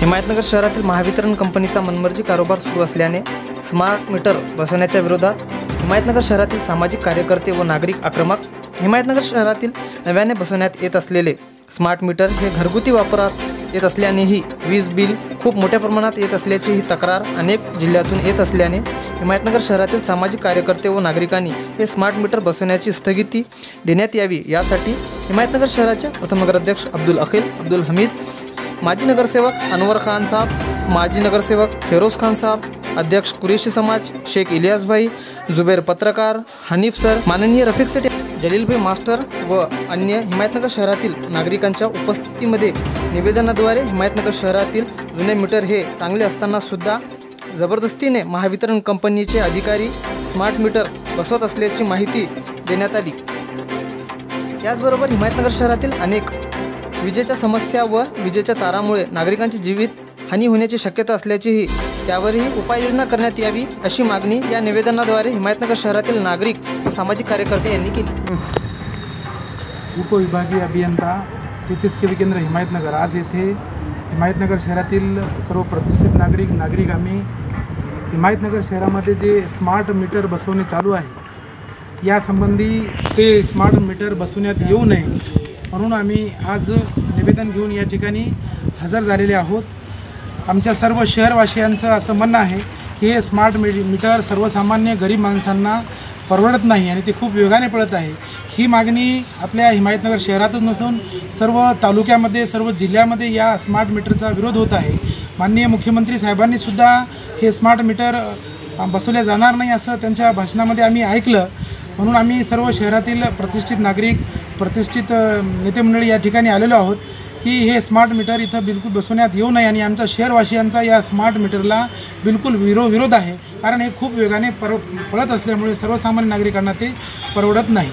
हिमायतनगर शहरातील महावितरण कंपनीचा मनमर्जी कारभार सुरू असल्याने स्मार्ट मीटर बसवण्याच्या विरोधात हिमायतनगर शहरातील सामाजिक कार्यकर्ते व नागरिक आक्रमक। हिमायतनगर शहरातील नव्याने बसवण्यात येत असलेले स्मार्ट मीटर हे घरगुती वापरात येत असल्यानेही वीज बिल खूप मोठ्या प्रमाणात येत असल्याची ही तक्रार अनेक जिल्ह्यातून येत असल्याने हिमायतनगर शहरातील सामाजिक कार्यकर्ते व नागरिकांनी हे स्मार्ट मीटर बसवण्याची स्थगिती देण्यात यावी यासाठी हिमायतनगर शहराचे प्रथम नगराध्यक्ष अब्दुल अखिल अब्दुल हमीद, माजी नगरसेवक अनवर खान साहब, माजी नगरसेवक फेरोज खान साहब, अध्यक्ष कुरेशी समाज शेख इलियास भाई, जुबेर पत्रकार, हनीफ सर, माननीय रफिक सेठ, जलील भाई मास्टर व अन्य हिमायतनगर शहरातील नागरिकांच्या उपस्थितीमध्ये निवेदनाद्वारे हिमायतनगर शहरातील जुने मीटर हे चांगले असताना सुद्धा जबरदस्तीने महावितरण कंपनीचे अधिकारी स्मार्ट मीटर बसवत असल्याची माहिती देण्यात आली। याचबरोबर हिमायतनगर शहरातील अनेक विजेच्या समस्या व विजेच्या तारामुळे नागरिकांची जीवित हानी होण्याची शक्यता असल्याचीही त्यावरही उपाययोजना करण्यात यावी अशी मागणी या निवेदनाद्वारे हिमायतनगर शहरातील नागरिक व सामाजिक कार्यकर्ते यांनी केली। उपविभागीय अभियंता तेहतीस केवी केंद्र हिमायतनगर आज येथे हिमायतनगर शहरातील सर्व प्रतिष्ठित नागरिक आम्ही हिमायतनगर शहरामध्ये जे स्मार्ट मीटर बसवणे चालू आहे यासंबंधी ते स्मार्ट मीटर बसवण्यात येऊ नये म्हणून आम्ही आज निवेदन घेऊन या ठिकाणी हजर झालेले आहोत। आमच्या सर्व शहरवासियांचं असं म्हणणं आहे की हे स्मार्ट मीटर सर्वसामान्य गरीब माणसांना परवडत नाही आणि ते खूप वेगाने पडत आहे। ही मागणी आपल्या हिमायतनगर शहरातच नसून सर्व तालुक्यामध्ये सर्व जिल्ह्यामध्ये या स्मार्ट मीटरचा विरोध होत आहे। माननीय मुख्यमंत्री साहेबांनी सुद्धा हे स्मार्ट मीटर बसवले जाणार नाही असं त्यांच्या भाषणामध्ये आम्ही ऐकलं म्हणून आम्ही सर्व शहरातील प्रतिष्ठित नागरिक प्रतिष्ठित नेते मंडळी या ठिकाणी आलेलो आहोत की हे स्मार्ट मीटर इथं बिलकुल बसवण्यात येऊ नये आणि आमच्या शहरवासियांचा या स्मार्ट मीटरला बिलकुल विरोध आहे कारण हे खूप वेगाने पळत असल्यामुळे सर्वसामान्य नागरिकांना ते परवडत नाही।